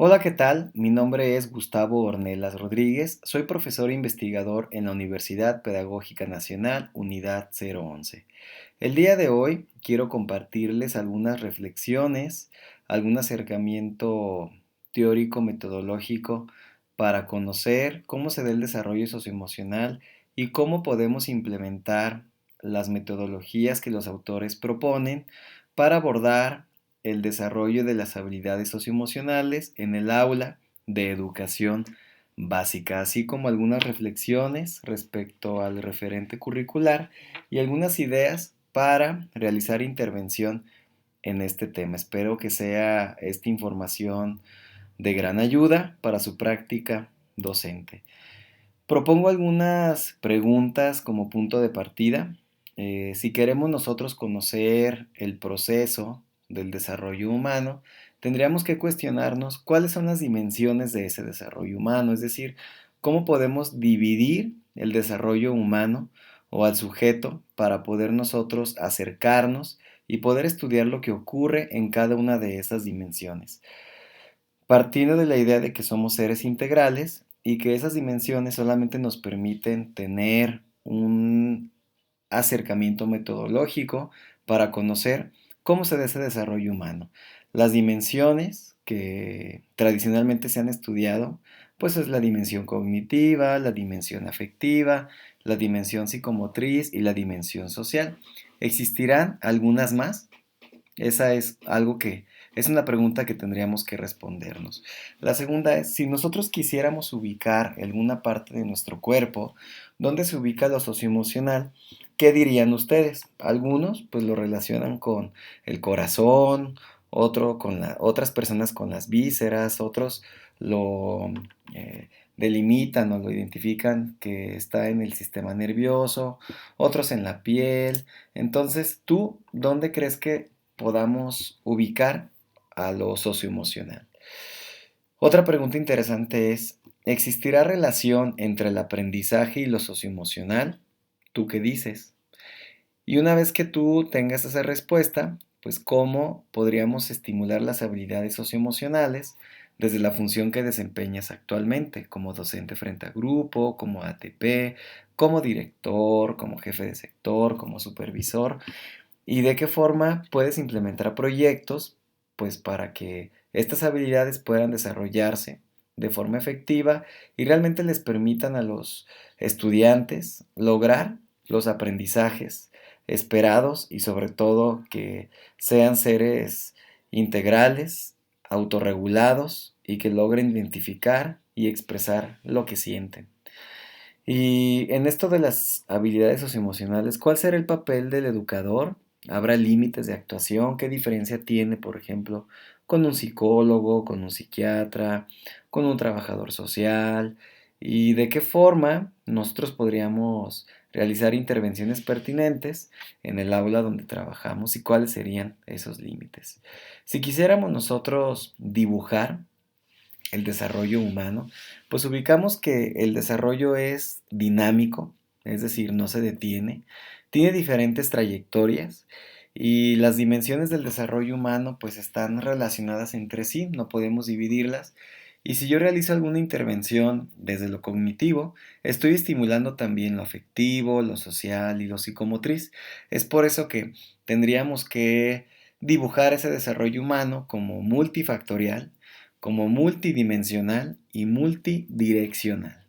Hola, ¿qué tal? Mi nombre es Gustavo Ornelas Rodríguez, soy profesor e investigador en la Universidad Pedagógica Nacional, Unidad 011. El día de hoy quiero compartirles algunas reflexiones, algún acercamiento teórico metodológico para conocer cómo se da el desarrollo socioemocional y cómo podemos implementar las metodologías que los autores proponen para abordar el desarrollo de las habilidades socioemocionales en el aula de educación básica, así como algunas reflexiones respecto al referente curricular y algunas ideas para realizar intervención en este tema. Espero que sea esta información de gran ayuda para su práctica docente. Propongo algunas preguntas como punto de partida. Si queremos nosotros conocer el proceso del desarrollo humano, tendríamos que cuestionarnos cuáles son las dimensiones de ese desarrollo humano, es decir, cómo podemos dividir el desarrollo humano o al sujeto para poder nosotros acercarnos y poder estudiar lo que ocurre en cada una de esas dimensiones. Partiendo de la idea de que somos seres integrales y que esas dimensiones solamente nos permiten tener un acercamiento metodológico para conocer cómo se da ese desarrollo humano. Las dimensiones que tradicionalmente se han estudiado, pues es la dimensión cognitiva, la dimensión afectiva, la dimensión psicomotriz y la dimensión social. ¿Existirán algunas más? Esa es algo que es una pregunta que tendríamos que respondernos. La segunda es, si nosotros quisiéramos ubicar alguna parte de nuestro cuerpo, ¿dónde se ubica lo socioemocional? ¿Qué dirían ustedes? Algunos pues lo relacionan con el corazón, otras personas con las vísceras, otros lo delimitan o lo identifican que está en el sistema nervioso, otros en la piel. Entonces, ¿tú dónde crees que podamos ubicar a lo socioemocional? Otra pregunta interesante es, ¿existirá relación entre el aprendizaje y lo socioemocional? ¿Tú qué dices? Y una vez que tú tengas esa respuesta, pues cómo podríamos estimular las habilidades socioemocionales desde la función que desempeñas actualmente, como docente frente a grupo, como ATP, como director, como jefe de sector, como supervisor, y de qué forma puedes implementar proyectos, pues para que estas habilidades puedan desarrollarse de forma efectiva y realmente les permitan a los estudiantes lograr los aprendizajes esperados y sobre todo que sean seres integrales, autorregulados y que logren identificar y expresar lo que sienten. Y en esto de las habilidades socioemocionales, ¿cuál será el papel del educador? ¿Habrá límites de actuación? ¿Qué diferencia tiene, por ejemplo, con un psicólogo, con un psiquiatra, con un trabajador social? ¿Y de qué forma nosotros podríamos realizar intervenciones pertinentes en el aula donde trabajamos y cuáles serían esos límites? Si quisiéramos nosotros dibujar el desarrollo humano, pues ubicamos que el desarrollo es dinámico, es decir, no se detiene, tiene diferentes trayectorias y las dimensiones del desarrollo humano pues están relacionadas entre sí, no podemos dividirlas. Y si yo realizo alguna intervención desde lo cognitivo, estoy estimulando también lo afectivo, lo social y lo psicomotriz. Es por eso que tendríamos que dibujar ese desarrollo humano como multifactorial, como multidimensional y multidireccional.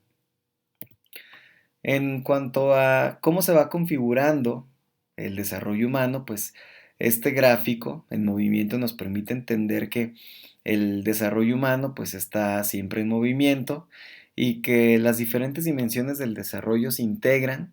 En cuanto a cómo se va configurando el desarrollo humano, pues este gráfico en movimiento nos permite entender que el desarrollo humano pues está siempre en movimiento y que las diferentes dimensiones del desarrollo se integran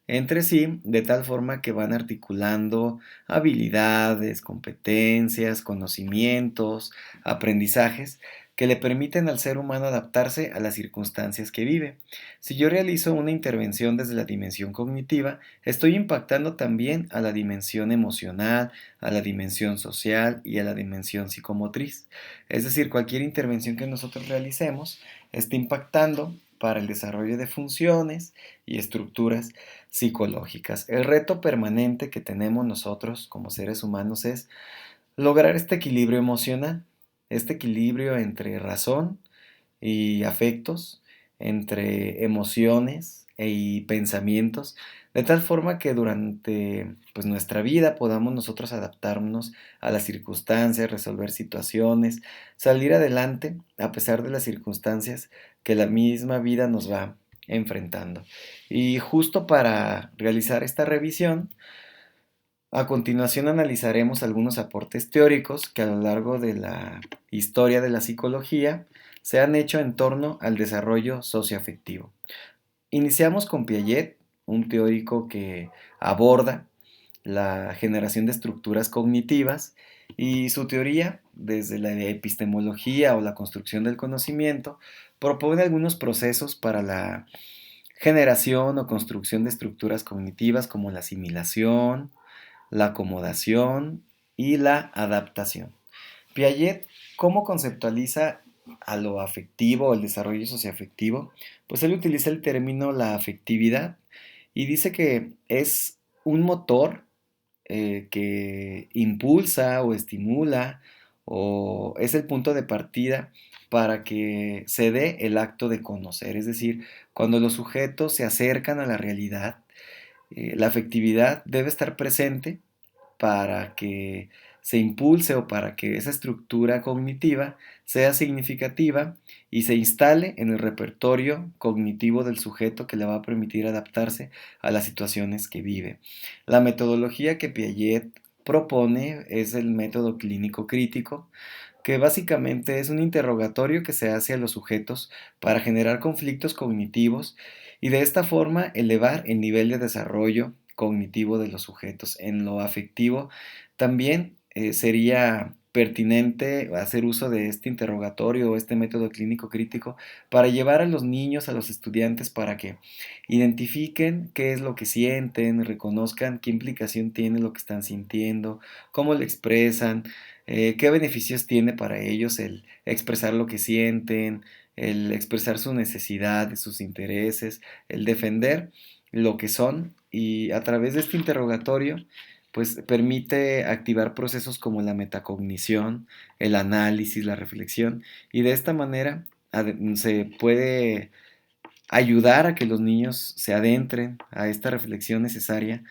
entre sí de tal forma que van articulando habilidades, competencias, conocimientos, aprendizajes que le permiten al ser humano adaptarse a las circunstancias que vive. Si yo realizo una intervención desde la dimensión cognitiva, estoy impactando también a la dimensión emocional, a la dimensión social y a la dimensión psicomotriz. Es decir, cualquier intervención que nosotros realicemos está impactando para el desarrollo de funciones y estructuras psicológicas. El reto permanente que tenemos nosotros como seres humanos es lograr este equilibrio emocional. este equilibrio entre razón y afectos, entre emociones y pensamientos, de tal forma que durante pues, nuestra vida podamos nosotros adaptarnos a las circunstancias, resolver situaciones, salir adelante a pesar de las circunstancias que la misma vida nos va enfrentando. Y justo para realizar esta revisión, a continuación analizaremos algunos aportes teóricos que a lo largo de la historia de la psicología se han hecho en torno al desarrollo socioafectivo. Iniciamos con Piaget, un teórico que aborda la generación de estructuras cognitivas y su teoría, desde la epistemología o la construcción del conocimiento, propone algunos procesos para la generación o construcción de estructuras cognitivas como la asimilación, la acomodación y la adaptación. Piaget, ¿cómo conceptualiza a lo afectivo o el desarrollo socioafectivo? Pues él utiliza el término la afectividad y dice que es un motor que impulsa o estimula o es el punto de partida para que se dé el acto de conocer. Es decir, cuando los sujetos se acercan a la realidad, la afectividad debe estar presente para que se impulse o para que esa estructura cognitiva sea significativa y se instale en el repertorio cognitivo del sujeto que le va a permitir adaptarse a las situaciones que vive. La metodología que Piaget propone es el método clínico crítico, que básicamente es un interrogatorio que se hace a los sujetos para generar conflictos cognitivos y de esta forma elevar el nivel de desarrollo cognitivo de los sujetos. En lo afectivo también sería pertinente hacer uso de este interrogatorio o este método clínico crítico para llevar a los niños, a los estudiantes, para que identifiquen qué es lo que sienten, reconozcan qué implicación tiene lo que están sintiendo, cómo lo expresan, qué beneficios tiene para ellos el expresar lo que sienten, el expresar sus necesidades, sus intereses, el defender lo que son y a través de este interrogatorio pues permite activar procesos como la metacognición, el análisis, la reflexión y de esta manera se puede ayudar a que los niños se adentren a esta reflexión necesaria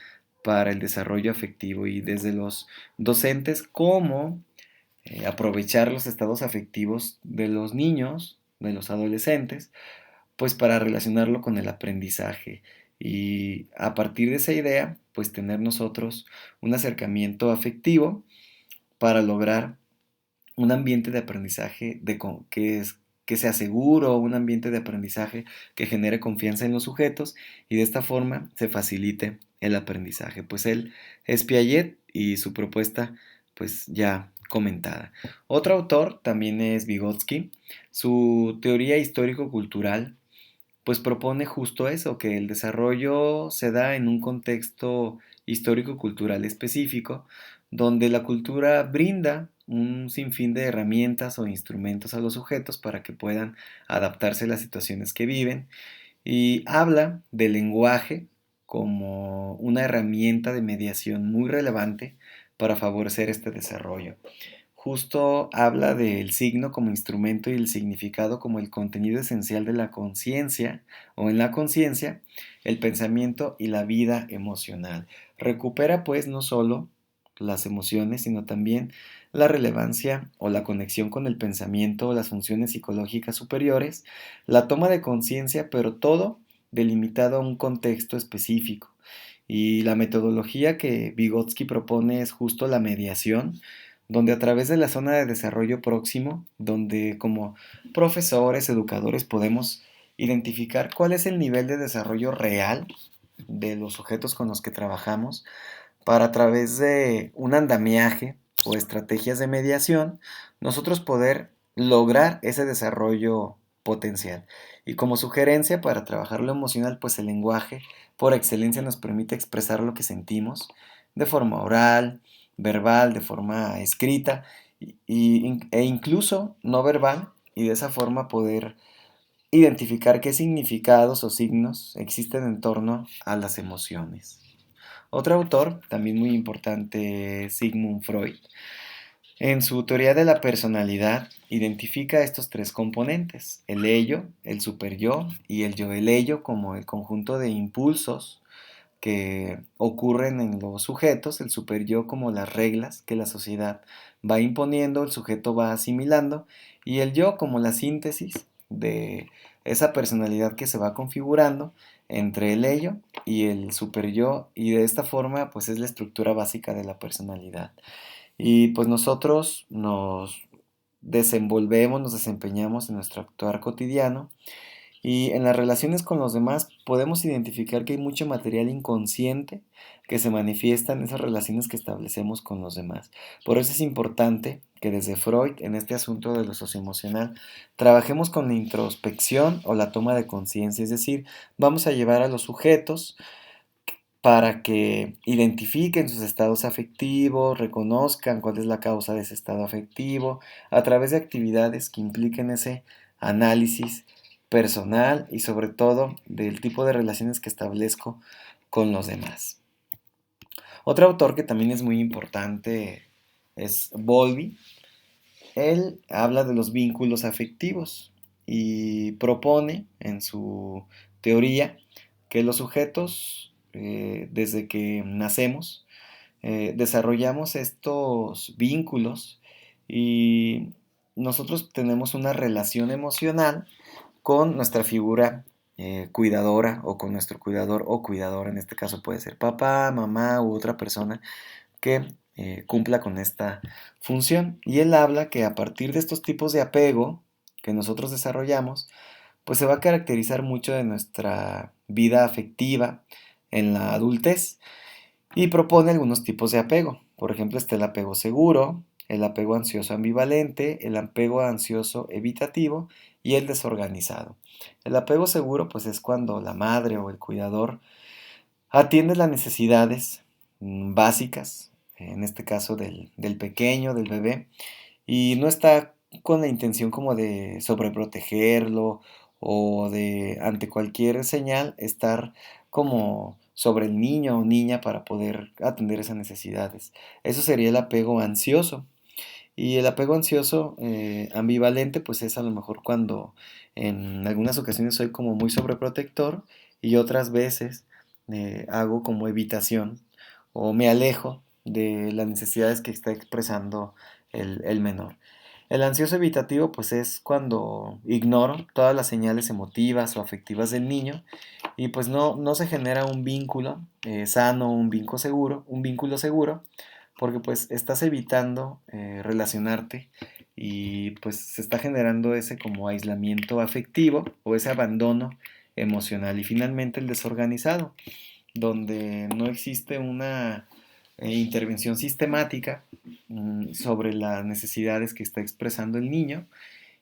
para el desarrollo afectivo y desde los docentes cómo aprovechar los estados afectivos de los niños, de los adolescentes, pues para relacionarlo con el aprendizaje y a partir de esa idea, pues tener nosotros un acercamiento afectivo para lograr un ambiente de aprendizaje que sea seguro, un ambiente de aprendizaje que genere confianza en los sujetos y de esta forma se facilite el aprendizaje. Pues él es Piaget y su propuesta pues ya comentada. Otro autor también es Vygotsky. Su teoría histórico-cultural pues propone justo eso, que el desarrollo se da en un contexto histórico-cultural específico, donde la cultura brinda un sinfín de herramientas o instrumentos a los sujetos para que puedan adaptarse a las situaciones que viven y habla del lenguaje como una herramienta de mediación muy relevante para favorecer este desarrollo. Justo habla del signo como instrumento y el significado como el contenido esencial de la conciencia o en la conciencia, el pensamiento y la vida emocional. Recupera pues no solo las emociones, sino también la relevancia o la conexión con el pensamiento o las funciones psicológicas superiores, la toma de conciencia, pero todo delimitado a un contexto específico. Y la metodología que Vygotsky propone es justo la mediación, donde a través de la zona de desarrollo próximo, donde como profesores, educadores podemos identificar cuál es el nivel de desarrollo real de los sujetos con los que trabajamos, para a través de un andamiaje o estrategias de mediación, nosotros poder lograr ese desarrollo potencial. Y como sugerencia para trabajar lo emocional, pues el lenguaje por excelencia nos permite expresar lo que sentimos de forma oral, verbal, de forma escrita e incluso no verbal y de esa forma poder identificar qué significados o signos existen en torno a las emociones. Otro autor, también muy importante, Sigmund Freud. En su teoría de la personalidad, identifica estos tres componentes, el ello, el superyo y el yo. El ello como el conjunto de impulsos que ocurren en los sujetos, el superyo como las reglas que la sociedad va imponiendo, el sujeto va asimilando, y el yo como la síntesis de esa personalidad que se va configurando entre el ello y el superyo, y de esta forma pues es la estructura básica de la personalidad. Y pues nosotros nos desenvolvemos, nos desempeñamos en nuestro actuar cotidiano y en las relaciones con los demás podemos identificar que hay mucho material inconsciente que se manifiesta en esas relaciones que establecemos con los demás. Por eso es importante que desde Freud, en este asunto de lo socioemocional, trabajemos con la introspección o la toma de conciencia, es decir, vamos a llevar a los sujetos para que identifiquen sus estados afectivos, reconozcan cuál es la causa de ese estado afectivo, a través de actividades que impliquen ese análisis personal y sobre todo del tipo de relaciones que establezco con los demás. Otro autor que también es muy importante es Bowlby. Él habla de los vínculos afectivos y propone en su teoría que los sujetos, desde que nacemos, desarrollamos estos vínculos y nosotros tenemos una relación emocional con nuestra figura cuidadora o con nuestro cuidador o cuidadora. En este caso puede ser papá, mamá u otra persona que cumpla con esta función. Y él habla que a partir de estos tipos de apego que nosotros desarrollamos, pues se va a caracterizar mucho de nuestra vida afectiva en la adultez y propone algunos tipos de apego. Por ejemplo, está el apego seguro, el apego ansioso ambivalente, el apego ansioso evitativo y el desorganizado. El apego seguro pues es cuando la madre o el cuidador atiende las necesidades básicas, en este caso del pequeño, del bebé, y no está con la intención como de sobreprotegerlo o de ante cualquier señal estar como sobre el niño o niña para poder atender esas necesidades. Eso sería el apego ansioso. Y el apego ansioso ambivalente pues es a lo mejor cuando en algunas ocasiones soy como muy sobreprotector y otras veces hago como evitación o me alejo de las necesidades que está expresando el menor. El ansioso evitativo pues es cuando ignoro todas las señales emotivas o afectivas del niño y pues no se genera un vínculo sano, un vínculo seguro, porque pues estás evitando relacionarte y pues se está generando ese como aislamiento afectivo o ese abandono emocional. Y finalmente el desorganizado, donde no existe una intervención sistemática sobre las necesidades que está expresando el niño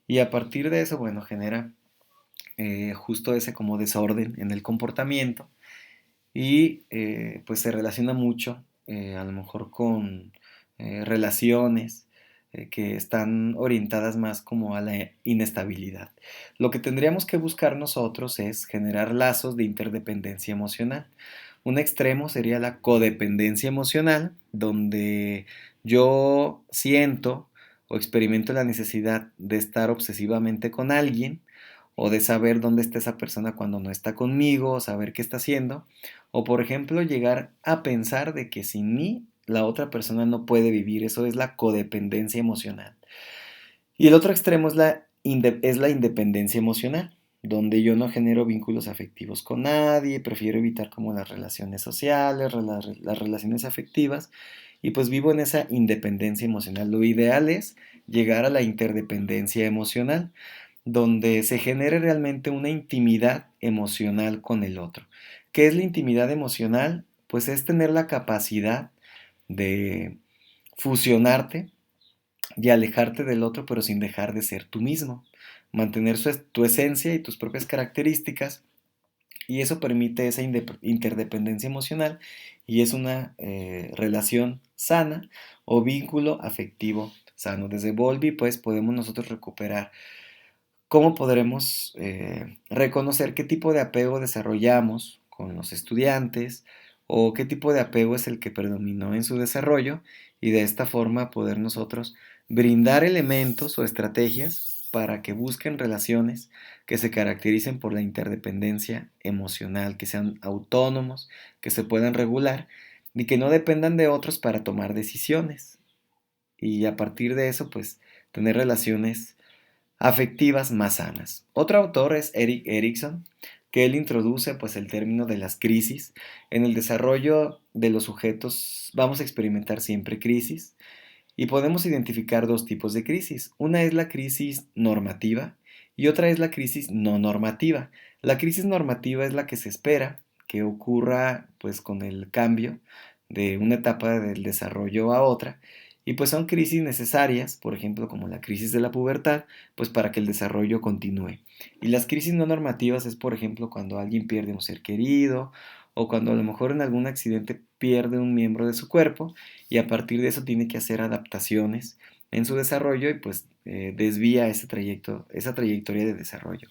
y a partir de eso, bueno, genera justo ese como desorden en el comportamiento y pues se relaciona mucho a lo mejor con relaciones que están orientadas más como a la inestabilidad. Lo que tendríamos que buscar nosotros es generar lazos de interdependencia emocional. Un extremo sería la codependencia emocional, donde yo siento o experimento la necesidad de estar obsesivamente con alguien o de saber dónde está esa persona cuando no está conmigo, o saber qué está haciendo, o por ejemplo llegar a pensar de que sin mí la otra persona no puede vivir, eso es la codependencia emocional. Y el otro extremo es la independencia emocional, donde yo no genero vínculos afectivos con nadie, prefiero evitar como las relaciones sociales, las relaciones afectivas, y pues vivo en esa independencia emocional. Lo ideal es llegar a la interdependencia emocional, donde se genere realmente una intimidad emocional con el otro. ¿Qué es la intimidad emocional? Pues es tener la capacidad de fusionarte y alejarte del otro, pero sin dejar de ser tú mismo. Mantener tu esencia y tus propias características, y eso permite esa interdependencia emocional y es una relación sana o vínculo afectivo sano. Desde Bowlby, pues podemos nosotros recuperar cómo podremos reconocer qué tipo de apego desarrollamos con los estudiantes o qué tipo de apego es el que predominó en su desarrollo y de esta forma poder nosotros brindar elementos o estrategias para que busquen relaciones que se caractericen por la interdependencia emocional, que sean autónomos, que se puedan regular y que no dependan de otros para tomar decisiones. Y a partir de eso, pues, tener relaciones afectivas más sanas. Otro autor es Erik Erikson, que él introduce pues el término de las crisis. En el desarrollo de los sujetos vamos a experimentar siempre crisis y podemos identificar dos tipos de crisis. Una es la crisis normativa y otra es la crisis no normativa. La crisis normativa es la que se espera que ocurra pues con el cambio de una etapa del desarrollo a otra y pues son crisis necesarias, por ejemplo como la crisis de la pubertad, pues para que el desarrollo continúe. Y las crisis no normativas es por ejemplo cuando alguien pierde un ser querido o cuando a lo mejor en algún accidente pierde un miembro de su cuerpo y a partir de eso tiene que hacer adaptaciones en su desarrollo y pues desvía ese trayecto, esa trayectoria de desarrollo.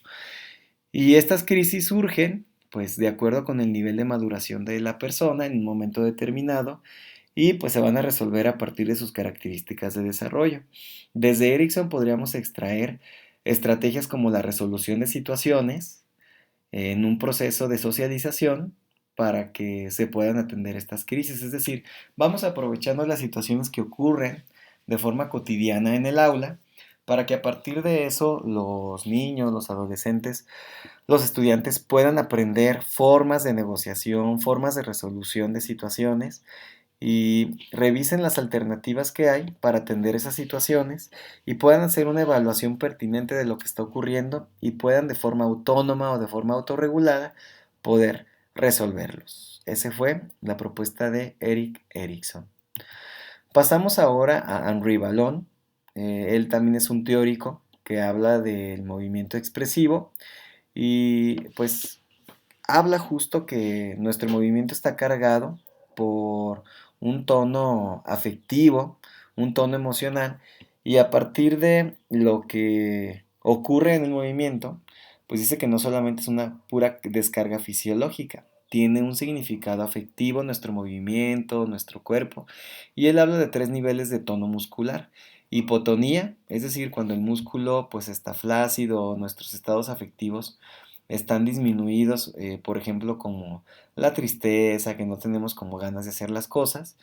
Y estas crisis surgen pues de acuerdo con el nivel de maduración de la persona en un momento determinado y pues se van a resolver a partir de sus características de desarrollo. Desde Erickson podríamos extraer estrategias como la resolución de situaciones en un proceso de socialización para que se puedan atender estas crisis. Es decir, vamos aprovechando las situaciones que ocurren de forma cotidiana en el aula para que a partir de eso los niños, los adolescentes, los estudiantes puedan aprender formas de negociación, formas de resolución de situaciones y revisen las alternativas que hay para atender esas situaciones y puedan hacer una evaluación pertinente de lo que está ocurriendo y puedan de forma autónoma o de forma autorregulada poder resolverlos. Esa fue la propuesta de Erik Erikson. Pasamos ahora a Henri Vallon. Él también es un teórico que habla del movimiento expresivo y pues habla justo que nuestro movimiento está cargado por un tono afectivo, un tono emocional, y a partir de lo que ocurre en el movimiento, pues dice que no solamente es una pura descarga fisiológica, tiene un significado afectivo nuestro movimiento, nuestro cuerpo, y él habla de tres niveles de tono muscular. Hipotonía, es decir, cuando el músculo pues está flácido, nuestros estados afectivos están disminuidos, por ejemplo, como la tristeza, que no tenemos como ganas de hacer las cosas.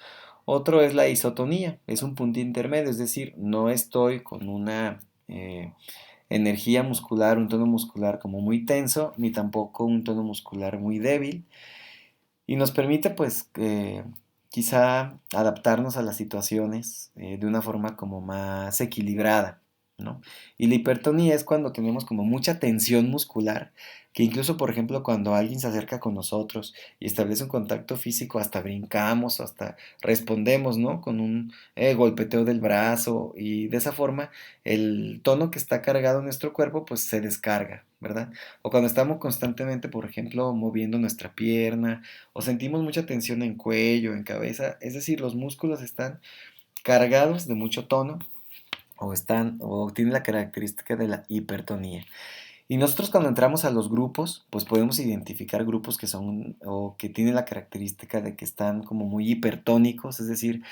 Otro es la isotonía, es un punto intermedio, es decir, no estoy con una energía muscular, un tono muscular como muy tenso, ni tampoco un tono muscular muy débil, y nos permite pues quizá adaptarnos a las situaciones de una forma como más equilibrada, ¿no? Y la hipertonía es cuando tenemos como mucha tensión muscular, que incluso por ejemplo cuando alguien se acerca con nosotros y establece un contacto físico, hasta brincamos o hasta respondemos, ¿no? Con un golpeteo del brazo y de esa forma el tono que está cargado en nuestro cuerpo pues se descarga, ¿verdad? O cuando estamos constantemente, por ejemplo, moviendo nuestra pierna o sentimos mucha tensión en cuello, en cabeza, es decir, los músculos están cargados de mucho tono o tienen la característica de la hipertonía. Y nosotros cuando entramos a los grupos, pues podemos identificar grupos que son o que tienen la característica de que están como muy hipertónicos, es decir,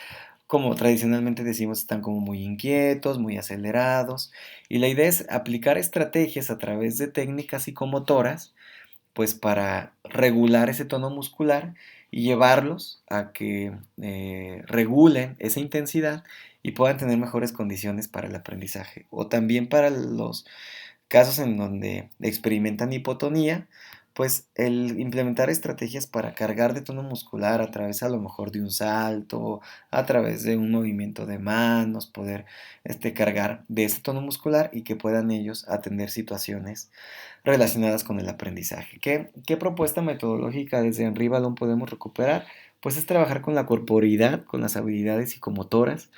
como tradicionalmente decimos, están como muy inquietos, muy acelerados. Y la idea es aplicar estrategias a través de técnicas psicomotoras pues para regular ese tono muscular y llevarlos a que regulen esa intensidad y puedan tener mejores condiciones para el aprendizaje. O también para los casos en donde experimentan hipotonía, pues el implementar estrategias para cargar de tono muscular a través a lo mejor de un salto, a través de un movimiento de manos, poder cargar de ese tono muscular y que puedan ellos atender situaciones relacionadas con el aprendizaje. ¿Qué propuesta metodológica desde Henri Vallon podemos recuperar? Pues es trabajar con la corporeidad, con las habilidades psicomotoras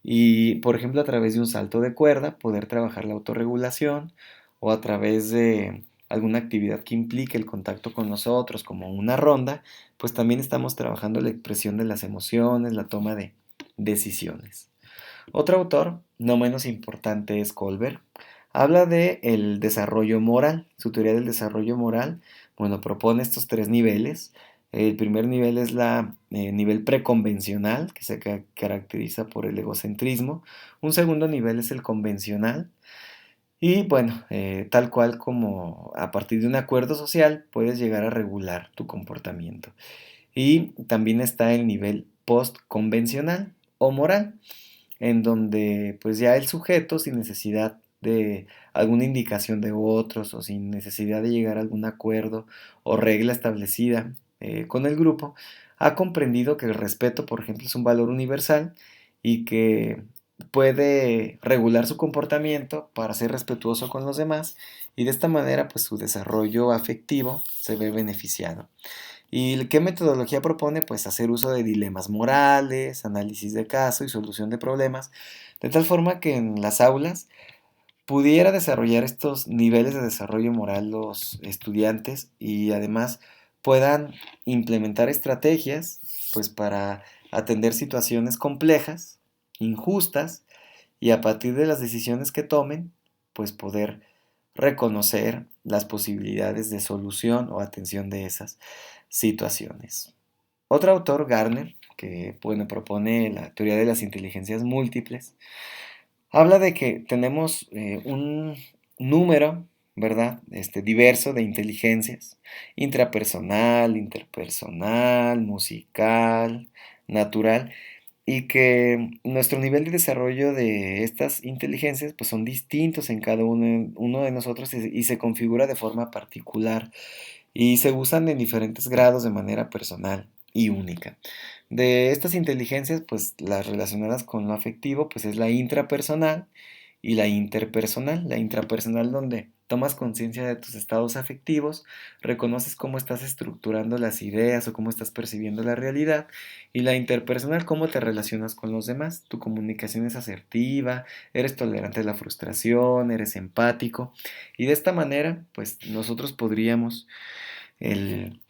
y, por ejemplo, a través de un salto de cuerda, poder trabajar la autorregulación o a través de alguna actividad que implique el contacto con nosotros, como una ronda, pues también estamos trabajando la expresión de las emociones, la toma de decisiones. Otro autor, no menos importante, es Kohlberg. Habla de el desarrollo moral. Su teoría del desarrollo moral, bueno, propone estos tres niveles El primer nivel es la nivel preconvencional, que se caracteriza por el egocentrismo. Un segundo nivel es el convencional. Y bueno, tal cual como a partir de un acuerdo social puedes llegar a regular tu comportamiento. Y también está el nivel postconvencional o moral, en donde pues ya el sujeto, sin necesidad de alguna indicación de otros o sin necesidad de llegar a algún acuerdo o regla establecida con el grupo, ha comprendido que el respeto, por ejemplo, es un valor universal y que puede regular su comportamiento para ser respetuoso con los demás, y de esta manera pues su desarrollo afectivo se ve beneficiado. ¿Y qué metodología propone? Pues hacer uso de dilemas morales, análisis de caso y solución de problemas, de tal forma que en las aulas pudiera desarrollar estos niveles de desarrollo moral los estudiantes, y además puedan implementar estrategias pues para atender situaciones complejas, injustas, y a partir de las decisiones que tomen, pues poder reconocer las posibilidades de solución o atención de esas situaciones. Otro autor, Garner, que bueno, propone la teoría de las inteligencias múltiples, habla de que tenemos un número, ¿verdad? Diverso de inteligencias: intrapersonal, interpersonal, musical, natural, y que nuestro nivel de desarrollo de estas inteligencias pues son distintos en cada uno de nosotros, y se configura de forma particular y se usan en diferentes grados de manera personal y única. De estas inteligencias, pues las relacionadas con lo afectivo, pues es la intrapersonal y la interpersonal. La intrapersonal, donde tomas conciencia de tus estados afectivos, reconoces cómo estás estructurando las ideas o cómo estás percibiendo la realidad. Y la interpersonal, cómo te relacionas con los demás. Tu comunicación es asertiva, eres tolerante a la frustración, eres empático. Y de esta manera, pues nosotros podríamos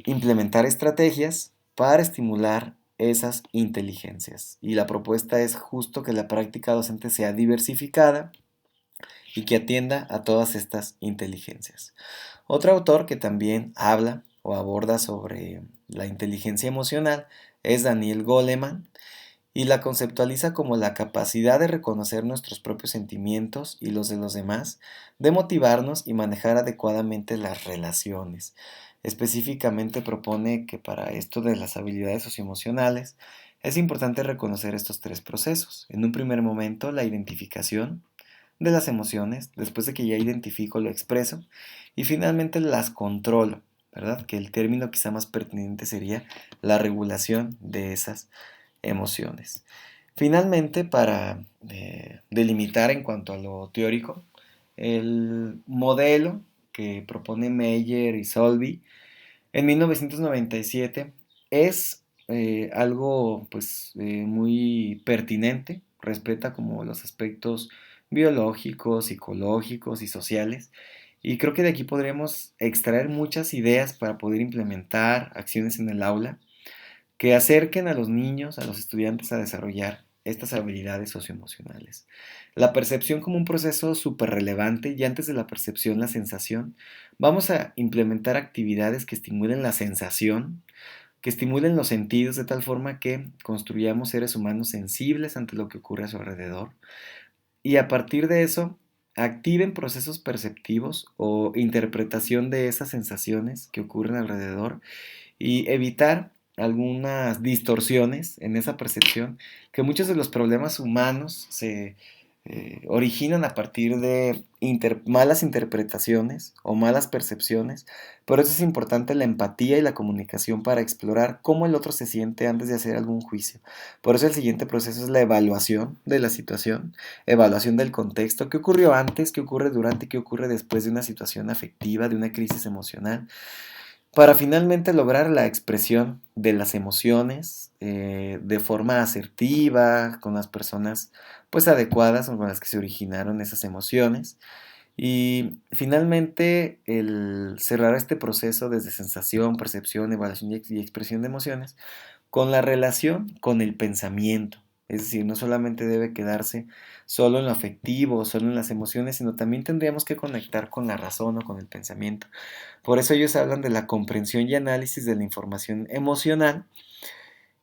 implementar estrategias para estimular esas inteligencias. Y la propuesta es justo que la práctica docente sea diversificada y que atienda a todas estas inteligencias. Otro autor que también habla o aborda sobre la inteligencia emocional es Daniel Goleman, y la conceptualiza como la capacidad de reconocer nuestros propios sentimientos y los de los demás, de motivarnos y manejar adecuadamente las relaciones. Específicamente propone que para esto de las habilidades socioemocionales es importante reconocer estos tres procesos. En un primer momento, la identificación de las emociones; después de que ya identifico, lo expreso, y finalmente las controlo, ¿verdad? Que el término quizá más pertinente sería la regulación de esas emociones. Finalmente, para delimitar en cuanto a lo teórico, el modelo que propone Meyer y Solby en 1997 es algo pues muy pertinente, respeta como los aspectos biológicos, psicológicos y sociales, y creo que de aquí podríamos extraer muchas ideas para poder implementar acciones en el aula que acerquen a los niños, a los estudiantes, a desarrollar estas habilidades socioemocionales. La percepción como un proceso súper relevante, y antes de la percepción, la sensación. Vamos a implementar actividades que estimulen la sensación, que estimulen los sentidos, de tal forma que construyamos seres humanos sensibles ante lo que ocurre a su alrededor, y a partir de eso activen procesos perceptivos o interpretación de esas sensaciones que ocurren alrededor, y evitar algunas distorsiones en esa percepción, que muchos de los problemas humanos se originan a partir de malas interpretaciones o malas percepciones. Por eso es importante la empatía y la comunicación para explorar cómo el otro se siente antes de hacer algún juicio. Por eso el siguiente proceso es la evaluación de la situación, evaluación del contexto: qué ocurrió antes, qué ocurre durante y qué ocurre después de una situación afectiva, de una crisis emocional, para finalmente lograr la expresión de las emociones de forma asertiva, con las personas pues adecuadas o con las que se originaron esas emociones. Y finalmente el cerrar este proceso desde sensación, percepción, evaluación y expresión de emociones con la relación con el pensamiento. Es decir, no solamente debe quedarse solo en lo afectivo, solo en las emociones, sino también tendríamos que conectar con la razón o con el pensamiento. Por eso ellos hablan de la comprensión y análisis de la información emocional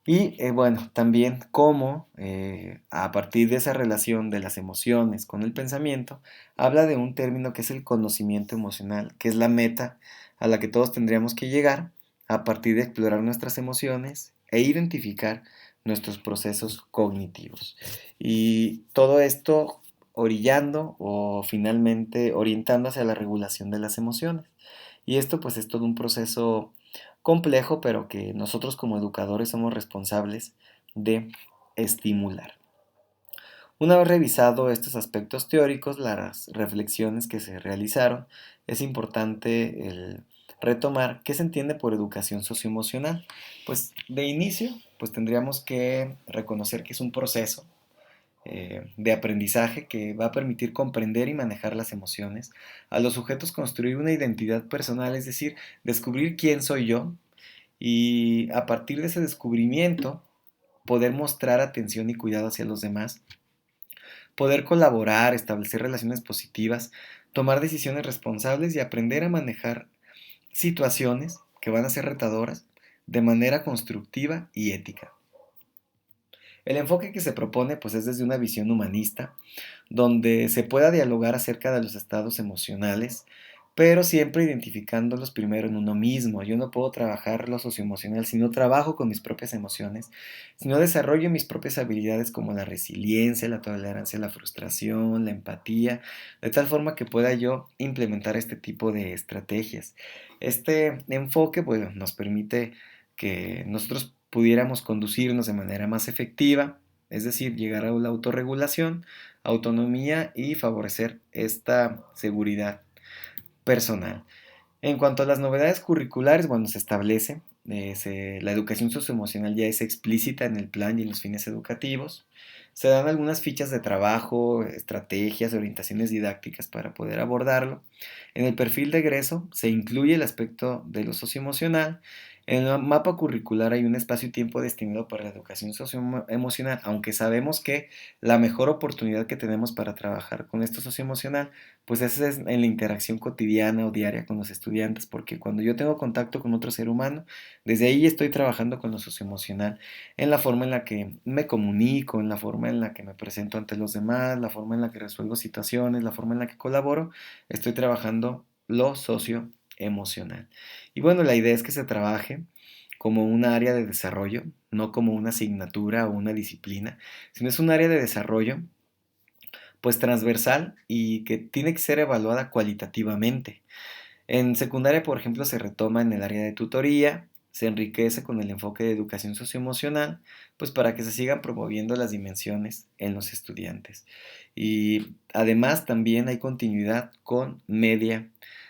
y bueno, también cómo a partir de esa relación de las emociones con el pensamiento, habla de un término que es el conocimiento emocional, que es la meta a la que todos tendríamos que llegar a partir de explorar nuestras emociones e identificar nuestros procesos cognitivos. Y todo esto orillando o finalmente orientando hacia la regulación de las emociones. Y esto pues es todo un proceso complejo, pero que nosotros como educadores somos responsables de estimular. Una vez revisado estos aspectos teóricos, las reflexiones que se realizaron, es importante retomar qué se entiende por educación socioemocional. Pues de inicio, pues tendríamos que reconocer que es un proceso de aprendizaje que va a permitir comprender y manejar las emociones, a los sujetos construir una identidad personal, es decir, descubrir quién soy yo y a partir de ese descubrimiento poder mostrar atención y cuidado hacia los demás, poder colaborar, establecer relaciones positivas, tomar decisiones responsables y aprender a manejar situaciones que van a ser retadoras de manera constructiva y ética. El enfoque que se propone pues es desde una visión humanista, donde se pueda dialogar acerca de los estados emocionales, pero siempre identificándolos primero en uno mismo. Yo no puedo trabajar lo socioemocional si no trabajo con mis propias emociones, si no desarrollo mis propias habilidades como la resiliencia, la tolerancia a la frustración, la empatía, de tal forma que pueda yo implementar este tipo de estrategias. Este enfoque, bueno, nos permite que nosotros pudiéramos conducirnos de manera más efectiva, es decir, llegar a la autorregulación, autonomía y favorecer esta seguridad personal. En cuanto a las novedades curriculares, bueno, se establece, la educación socioemocional ya es explícita en el plan y en los fines educativos. Se dan algunas fichas de trabajo, estrategias, orientaciones didácticas para poder abordarlo. En el perfil de egreso se incluye el aspecto de lo socioemocional. En el mapa curricular hay un espacio y tiempo destinado para la educación socioemocional, aunque sabemos que la mejor oportunidad que tenemos para trabajar con esto socioemocional pues esa es en la interacción cotidiana o diaria con los estudiantes, porque cuando yo tengo contacto con otro ser humano, desde ahí estoy trabajando con lo socioemocional, en la forma en la que me comunico, en la forma en la que me presento ante los demás, la forma en la que resuelvo situaciones, la forma en la que colaboro, estoy trabajando lo socioemocional. Y bueno, la idea es que se trabaje como un área de desarrollo, no como una asignatura o una disciplina, sino es un área de desarrollo pues transversal y que tiene que ser evaluada cualitativamente. En secundaria, por ejemplo, se retoma en el área de tutoría, se enriquece con el enfoque de educación socioemocional, pues para que se sigan promoviendo las dimensiones en los estudiantes. Y además también hay continuidad con media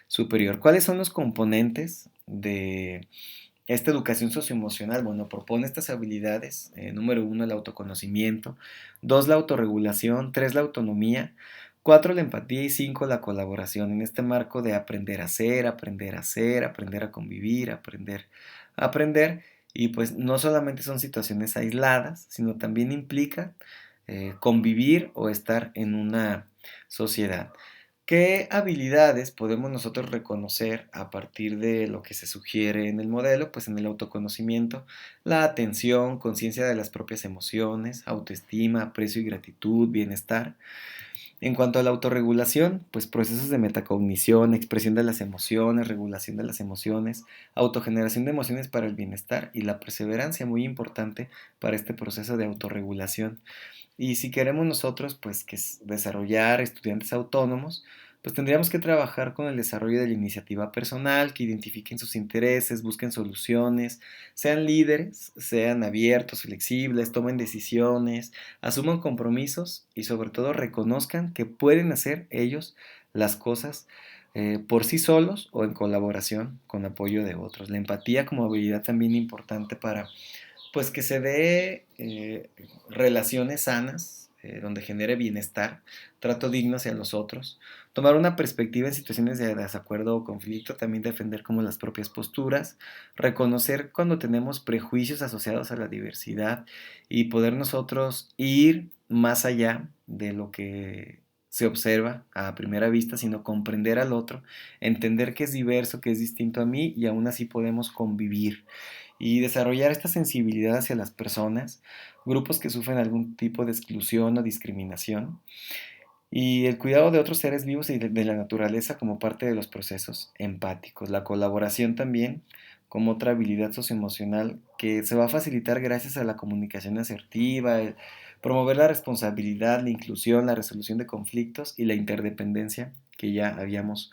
superior. ¿Cuáles son los componentes de esta educación socioemocional? Bueno, propone estas habilidades. Número uno, el autoconocimiento. Dos, la autorregulación. Tres, la autonomía. Cuatro, la empatía. Y cinco, la colaboración. En este marco de aprender a hacer, aprender a hacer, aprender a convivir, aprender a aprender. Y pues no solamente son situaciones aisladas, sino también implica convivir o estar en una sociedad. ¿Qué habilidades podemos nosotros reconocer a partir de lo que se sugiere en el modelo? Pues en el autoconocimiento, la atención, conciencia de las propias emociones, autoestima, aprecio y gratitud, bienestar. En cuanto a la autorregulación, pues procesos de metacognición, expresión de las emociones, regulación de las emociones, autogeneración de emociones para el bienestar y la perseverancia, muy importante para este proceso de autorregulación. Y si queremos nosotros, pues, desarrollar estudiantes autónomos, pues tendríamos que trabajar con el desarrollo de la iniciativa personal, que identifiquen sus intereses, busquen soluciones, sean líderes, sean abiertos, flexibles, tomen decisiones, asuman compromisos y sobre todo reconozcan que pueden hacer ellos las cosas por sí solos o en colaboración con apoyo de otros. La empatía como habilidad también importante para pues que se dé relaciones sanas donde genere bienestar, trato digno hacia los otros, tomar una perspectiva en situaciones de desacuerdo o conflicto, también defender como las propias posturas, reconocer cuando tenemos prejuicios asociados a la diversidad y poder nosotros ir más allá de lo que se observa a primera vista, sino comprender al otro, entender que es diverso, que es distinto a mí y aún así podemos convivir y desarrollar esta sensibilidad hacia las personas, grupos que sufren algún tipo de exclusión o discriminación, y el cuidado de otros seres vivos y de la naturaleza como parte de los procesos empáticos. La colaboración también como otra habilidad socioemocional que se va a facilitar gracias a la comunicación asertiva, el promover la responsabilidad, la inclusión, la resolución de conflictos y la interdependencia que ya habíamos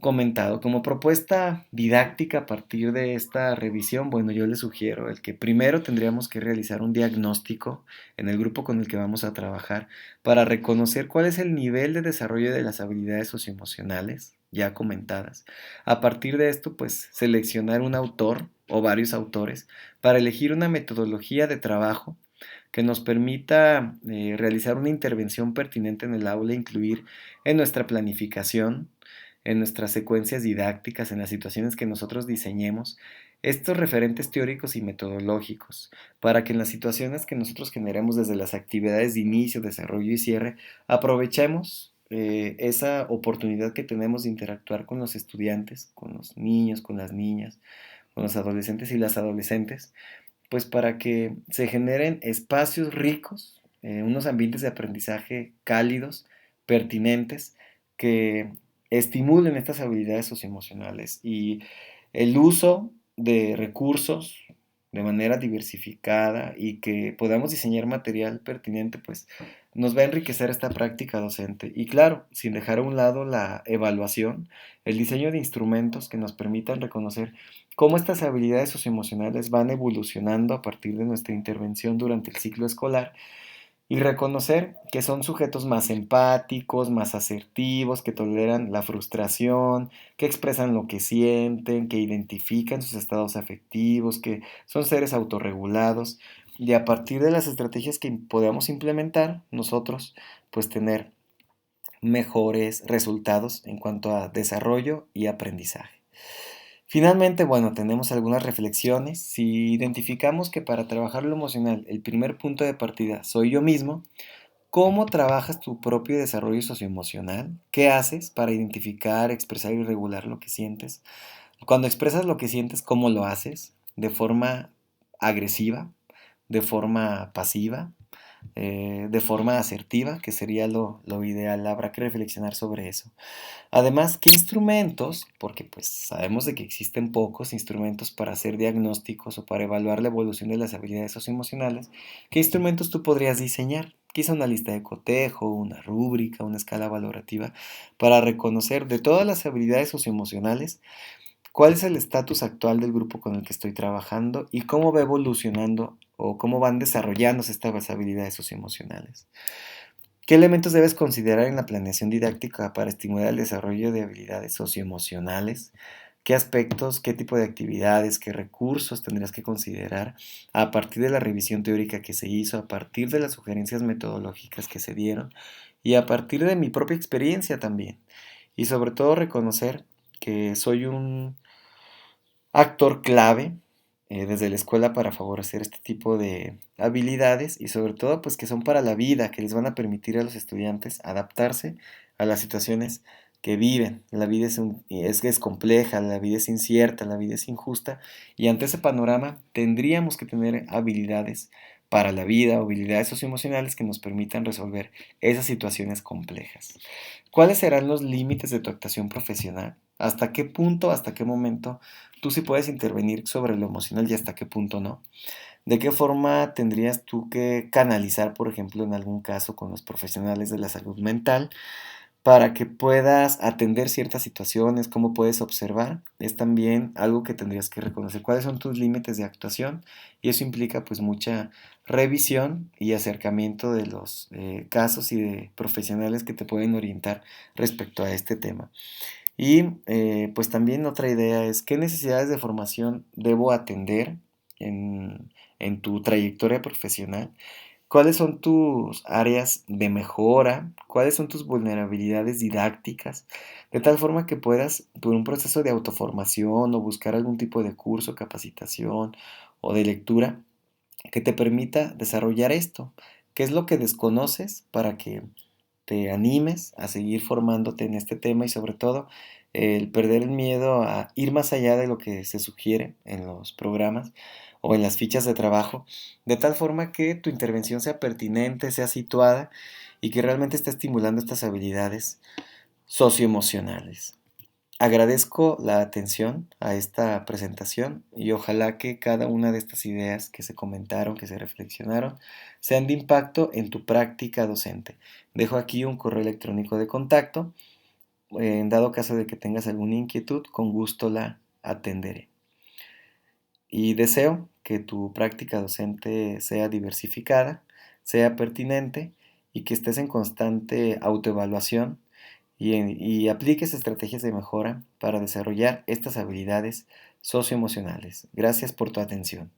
comentado. Como propuesta didáctica a partir de esta revisión, bueno, yo les sugiero el que primero tendríamos que realizar un diagnóstico en el grupo con el que vamos a trabajar para reconocer cuál es el nivel de desarrollo de las habilidades socioemocionales ya comentadas. A partir de esto, pues seleccionar un autor o varios autores para elegir una metodología de trabajo que nos permita realizar una intervención pertinente en el aula, incluir en nuestra planificación, en nuestras secuencias didácticas, en las situaciones que nosotros diseñemos, estos referentes teóricos y metodológicos, para que en las situaciones que nosotros generemos desde las actividades de inicio, desarrollo y cierre, aprovechemos esa oportunidad que tenemos de interactuar con los estudiantes, con los niños, con las niñas, con los adolescentes y las adolescentes, pues para que se generen espacios ricos, unos ambientes de aprendizaje cálidos, pertinentes, que estimulen estas habilidades socioemocionales y el uso de recursos de manera diversificada y que podamos diseñar material pertinente, pues nos va a enriquecer esta práctica docente. Y claro, sin dejar a un lado la evaluación, el diseño de instrumentos que nos permitan reconocer cómo estas habilidades socioemocionales van evolucionando a partir de nuestra intervención durante el ciclo escolar y reconocer que son sujetos más empáticos, más asertivos, que toleran la frustración, que expresan lo que sienten, que identifican sus estados afectivos, que son seres autorregulados y a partir de las estrategias que podamos implementar nosotros, pues tener mejores resultados en cuanto a desarrollo y aprendizaje. Finalmente, bueno, tenemos algunas reflexiones. Si identificamos que para trabajar lo emocional el primer punto de partida soy yo mismo, ¿cómo trabajas tu propio desarrollo socioemocional? ¿Qué haces para identificar, expresar y regular lo que sientes? Cuando expresas lo que sientes, ¿cómo lo haces? ¿De forma agresiva? ¿De forma pasiva? ¿De forma asertiva? Que sería lo ideal. Habrá que reflexionar sobre eso. Además, ¿qué instrumentos? Porque pues sabemos de que existen pocos instrumentos para hacer diagnósticos o para evaluar la evolución de las habilidades socioemocionales. ¿Qué instrumentos tú podrías diseñar? Quizá una lista de cotejo, una rúbrica, una escala valorativa, para reconocer de todas las habilidades socioemocionales cuál es el estatus actual del grupo con el que estoy trabajando y cómo va evolucionando o cómo van desarrollándose estas habilidades socioemocionales. ¿Qué elementos debes considerar en la planeación didáctica para estimular el desarrollo de habilidades socioemocionales? ¿Qué aspectos, qué tipo de actividades, qué recursos tendrás que considerar a partir de la revisión teórica que se hizo, a partir de las sugerencias metodológicas que se dieron y a partir de mi propia experiencia también? Y sobre todo reconocer que soy un actor clave desde la escuela para favorecer este tipo de habilidades y sobre todo pues que son para la vida, que les van a permitir a los estudiantes adaptarse a las situaciones que viven. La vida es compleja, la vida es incierta, la vida es injusta y ante ese panorama tendríamos que tener habilidades para la vida, habilidades socioemocionales que nos permitan resolver esas situaciones complejas. ¿Cuáles serán los límites de tu actuación profesional? ¿Hasta qué punto, hasta qué momento tú sí puedes intervenir sobre lo emocional y hasta qué punto no? ¿De qué forma tendrías tú que canalizar, por ejemplo, en algún caso con los profesionales de la salud mental para que puedas atender ciertas situaciones? ¿Cómo puedes observar? Es también algo que tendrías que reconocer. ¿Cuáles son tus límites de actuación? Y eso implica pues mucha revisión y acercamiento de los casos y de profesionales que te pueden orientar respecto a este tema. Y pues también otra idea es qué necesidades de formación debo atender en tu trayectoria profesional ¿Cuáles son tus áreas de mejora? ¿Cuáles son tus vulnerabilidades didácticas? De tal forma que puedas, por un proceso de autoformación o buscar algún tipo de curso, capacitación o de lectura que te permita desarrollar esto. ¿Qué es lo que desconoces para que te animes a seguir formándote en este tema y sobre todo el perder el miedo a ir más allá de lo que se sugiere en los programas o en las fichas de trabajo, de tal forma que tu intervención sea pertinente, sea situada y que realmente esté estimulando estas habilidades socioemocionales? Agradezco la atención a esta presentación y ojalá que cada una de estas ideas que se comentaron, que se reflexionaron, sean de impacto en tu práctica docente. Dejo aquí un correo electrónico de contacto. En dado caso de que tengas alguna inquietud, con gusto la atenderé. Y deseo que tu práctica docente sea diversificada, sea pertinente y que estés en constante autoevaluación y apliques estrategias de mejora para desarrollar estas habilidades socioemocionales. Gracias por tu atención.